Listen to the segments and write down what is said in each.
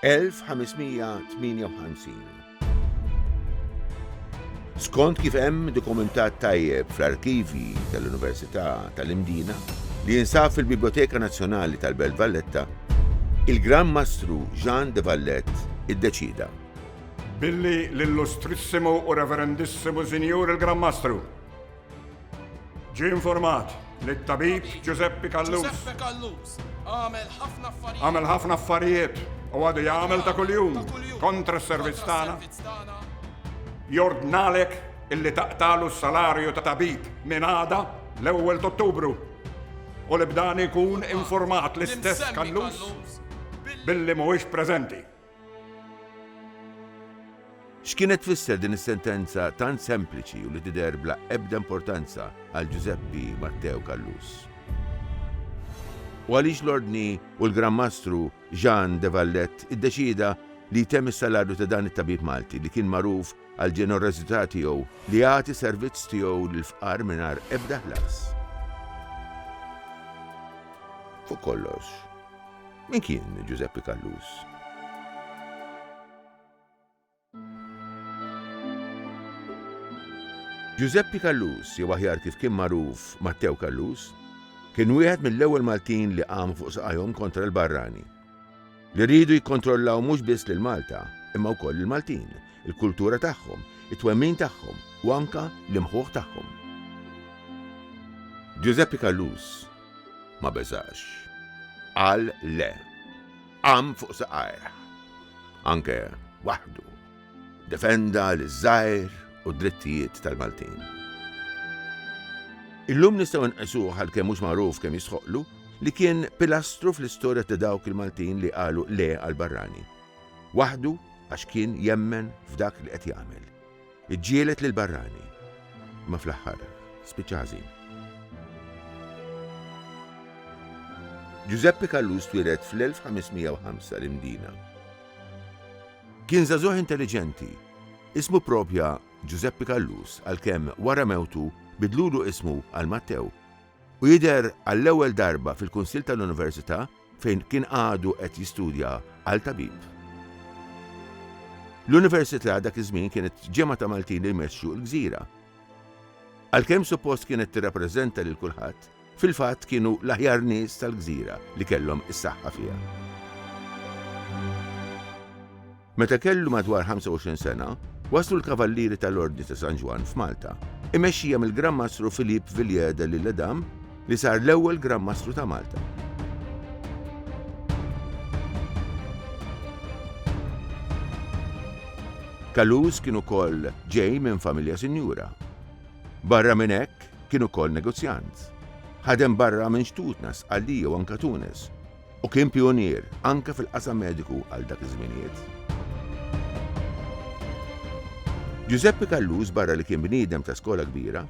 1558. Skont kif hemm dokumentat tajjeb fl-arkivi tal-Università tal-Imdina li jinsab fil-Biblioteka Nazzjonali tal-Belt Valletta, il-Gran Mastru Jean de Vallet iddeċida billi l-Illustrissimo u Reverendissimo Sinjur il-Gran Mastru ġie informat li t-tabib Giuseppe Callus għamel ħafna affarijiet u għadu jagħmel ta' kuljum kontra s-servizz tagħna. Jordnalek illi taqtalu s-salarju ta' tabib minn għada l-1 ta' Ottubru u li bdan ikun informat l-istess Callus billi mhuwiex preżenti. X'kienet tfisser din is-sentenza tant sempliċi u li tidher bla ebda importanza għal Giuseppe Matteo Callus? U għaliex l-Ordni u l-Gran Mastru Jean de Vallet iddeċida li jtemm is-salarju ta' dan it-tabib Malti li kien magħruf għal ġenerożità tiegħu li jagħti servizz tiegħu lill-fqar mingħajr ebda ħlas. Fuq kollox, min kien Giuseppe Callus? Giuseppe Callus, jew aħjar kif kien magħruf Matteo Callus, kien wieħed mill-ewwel Maltin li qamu fuq saqajhom kontra l-barrani, li rridu jikkontrollaw mhux biss lil Malta, imma wkoll il-Maltin, il-kultura tagħhom, it-twemmin tagħhom u anke l-imħuħ tagħhom. Giuseppe Callus ma beżax. Qal le. Qam fuq saqajh. Anke waħdu. Defenda l-żgħir u d-drittijiet tal-Maltin. Illum nistgħu nqisuh għalkemm mhux magħruf kemm jisħoqlu li kien pilastru fl-istorja ta' dawk il-Maltin li qalu le għall-barrani. Waħdu għax kien jemmen f'dak li qed jagħmel. Iġġielet lill-barrani, ma fl-aħħar spiċċa ħażin. Giuseppe Callus twieled fl-1505 l-Imdina. Kien żagħżugħ intelligenti, ismu proprja Giuseppe Callus għalkemm wara mewtu bidlulu ismu għal Matteo u jidher għall-ewwel darba fil-Kunsill tal-Università fejn kien għadu qed jistudja għal tabib. L-Università dak iż-żmien kienet ġimgħa ta' Maltin li jmexxu l-Gżira. Għalkemm suppost kienet tirrappreżenta lil kulħadd, fil-fatt kienu l-aħjar nies tal-Gżira li kellhom is-saħħa fiha. Meta kellu madwar 25 sena, waslu l-Kavallieri tal-Ordni ta' San Ġwan f'Malta, imexxija mill-Gran Mastru Filip Villiers de l'Isle-Adam li sar l-ewwel Gran Mastru ta' Malta. Callus kien ukoll ġej minn familja sinjura. Barra minn hekk kien ukoll negozjant. Ħadem barra minn Xtutnas, Għallija u anke Tunis u kien pionier anke fil-qasam mediku għal dak iż-żminijiet. Giuseppe Callus barra li kien bniedem ta' skola kbira,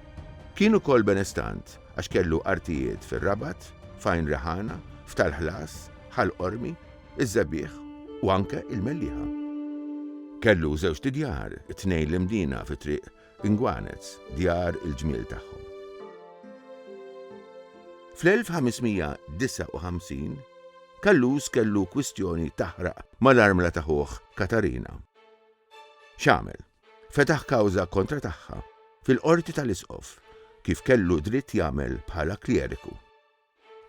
kien ukoll benestant għax kellu artijiet fir-Rabat, f'Għajn Reħana, f'Tal-Ħlas, Ħal-Qormi, iż-Żebieħ u anke il-Mellieħa. Kellu żewġ djar, it-tnejn l-Imdina fi triq Ingwanez, djar il-ġmiel tagħhom. Fl-1559, Callus kellu kwistjoni taħraq mal-armla ta' ħuħ Katarina. X'għamel? Fetaħ kawża kontra tagħha fil-qorti tal-Isqof kif kellu dritt jagħmel bħala klieriku.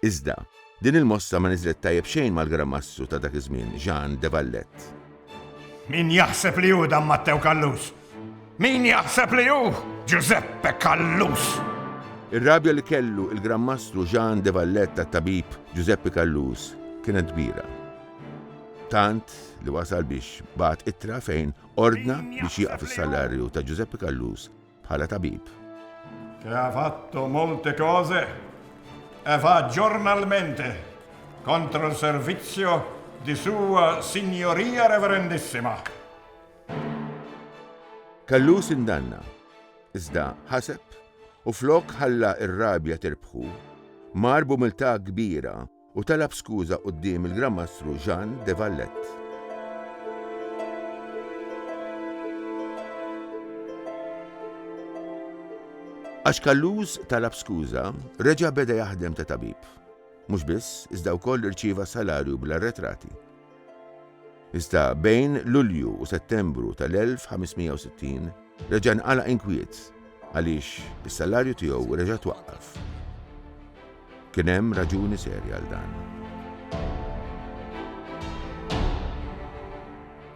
Iżda, din il-mossa ma niżlet tajjeb xejn mal-Gran Mastru ta' dak iż-żmien Jean de Vallet. Min jaħseb li hu dan Matteo Callus? Min jaħseb li hu Giuseppe Callus? Ir-rabja li kellu il-Gran Mastru Jean de Vallet tat-tabib Giuseppe Callus kienet kbira. Tant li wasal biex bagħat ittra fejn ordna biex jieqaf is-salarju ta' Giuseppe Callus bħala tabib. Che ha fatto molte cose e fa giornalmente contro il servizio di Sua Signoria Reverendissima. Callus indanna, iżda ħaseb u flok ħalla ir-rabja tirbħu, mar b'umiltà kbira u talab skuża quddiem il-Gran Mastru Jean de Vallet. Għax Callus talab skuża, reġa' beda jaħdem ta' tabib. Mhux biss, iżda wkoll irċieva salarju bla retrati. Iżda bejn Lulju u Settembru tal-1560 reġa' nqala' inkwiet għaliex is-salarju tiegħu reġa' twaqqaf. Kien hemm raġuni serja għal dan.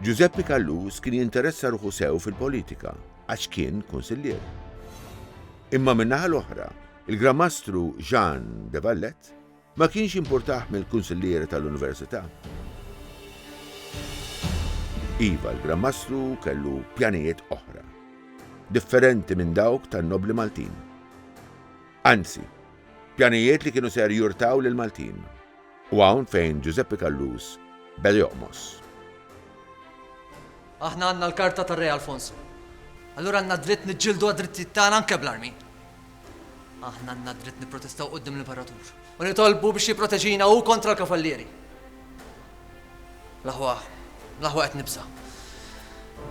Giuseppe Callus kien jinteressa ruħu sew fil-politika għax kien kunsillier. Imma min-naħa l-oħra, il-Grammastru Jean de Vallet ma kienx importaħ mill-kunsillieri tal-Università. Iva l-Grammastru kellu pjanijiet oħra, differenti minn dawk tan-nobli Maltin. Anzi, pjanijiet li kienu ser jurtaw lil Maltin. U hawn fejn Giuseppe Callus beda joqmos. Aħna għandna l-karta tar-Re Alfonso. Allura għandna dritt niġġieldu għad-drittijiet tagħna anke bl-armi. Aħna għandna dritt nipprotestaw quddiem l-Imperatur u nitolbu biex jipproteġina hu kontra l-kavallieri. L-aħwa qed nibsa.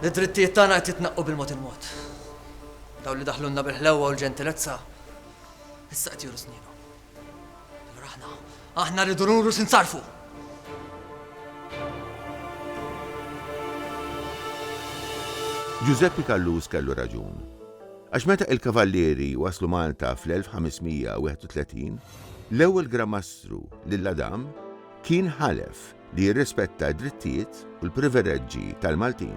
Id-drittijiet tagħna qed jitnaqqu bil-mod il-mod. Dawn li daħlulna bil-ħlewwa u l-ġentilezza issa qed juru snienu. Allura aħna rridu nuru sinsarfu. Giuseppe Callus kellu raġun. Għax meta il-kavallieri waslu Malta fl-1531, l-ewwel Grammastru lill-Adam kien ħalef li jirrispetta d-drittijiet u l-privileġġi tal-Maltin.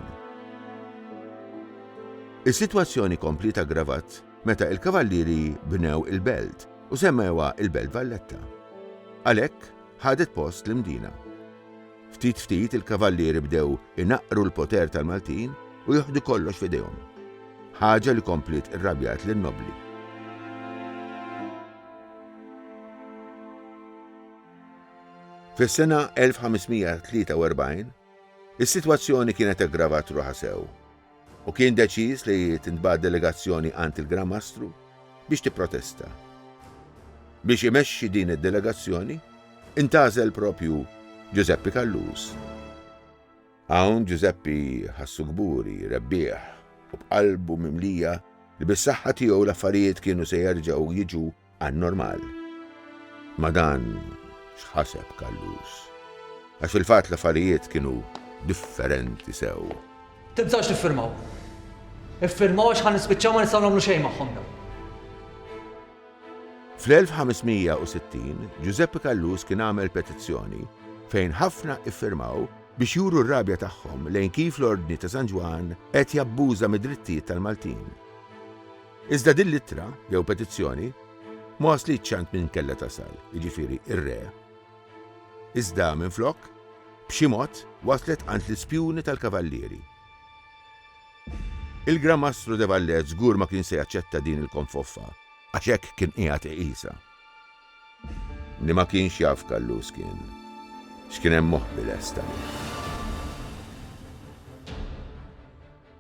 Is-sitwazzjoni kompli aggravat meta il-kavallieri bnew il-belt u semmewha il-Belt Valletta. Għalhekk ħadet post l-Mdina. Ftit il-kavallieri bdew inaqqru l-poter tal-Maltin u jieħdu kollox f'idejhom. Ħaġa li komplit irrabjat lin-nobli. Fis-sena 1543, is-sitwazzjoni kienet aggravat ruħha sew u kien deċiż li tintbagħat delegazzjoni għand il-Grammastru biex tipprotesta. Biex imexxi din id-delegazzjoni, intażel propju Giuseppe Callus. Hawn Giuseppe ħassu gburi, rebbieħ u b'qalbu mimlija li bis-saħħa tiegħu l-affarijiet kienu se jerġgħu jiġu għan-normal. Ma dan x'ħaseb Callus. Għax fil-fatt l-affarijiet kienu differenti sew. Tibżawx tiffirmaw. Iffirmaw għax ħan nispiċċaw ma nistgħu nagħmlu xejn magħhom. Fl-1560, Giuseppe Callus kien għamel petizzjoni fejn ħafna iffirmaw biex juru r-rabja tagħhom lejn kif l-Ordni ta' San Ġwan qed jabbuża mid-drittijiet tal-Maltin. Iżda din l-ittra jew petizzjoni ma waslitx għand min kellha tasal, jiġifieri ir-Re. Iżda minflok b'xi mod waslet għand l-ispjuni tal-kavallieri. Il-Grammastru de Vallet żgur ma kien se jaċċetta din il-konfoffa għax hekk kien qiegħed iqisha. Li ma kienx jaf Callus x'kien hemm moħħ lesta.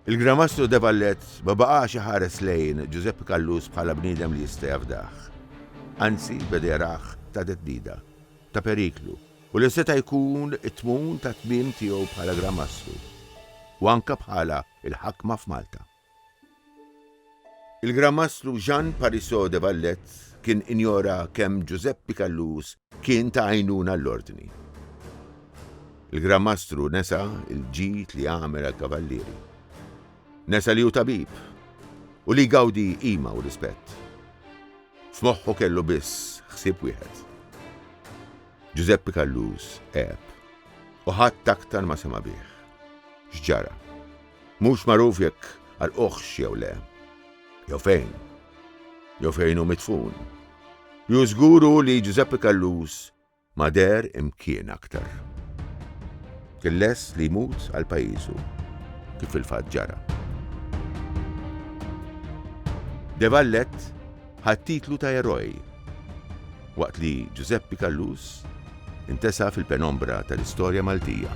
Il-Grammastru de Vallet ma baqax iħares lejn Giuseppe Callus bħala bniedem li jista' jafdah. Anzi beda jarah ta' teddida, ta' periklu, u li seta' jkun it-tmum ta' tmiem tiegħu bħala Grammastru, u anke bħala il-ħakma f'Malta. Il-Grammastru Jean Parisot de Vallet kien injora kemm Giuseppe Callus kien ta' għajnuna l-ordni. Il-Grammastru nesa il-ġid li għamel għal-kavallieri. Nesa li hu tabib u li gawdi qima u rispett. F'moħħu kellu biss ħsieb wieħed. Giuseppe Callus qiegħed u ħadd aktar ma sema bih. X'ġara? Mhux magħruf jekk għall-qoħx jew le. Jew fejn hu mitfun. Ju żguru li Giuseppe Callus ma der imkien aktar. Kien lest li jmut għal pajjiżu kif il-fatt ġara. De Vallet ħadd titlu ta' eroj waqt li Giuseppe Callus intesa' fil-penombra tal-istorja Maltija.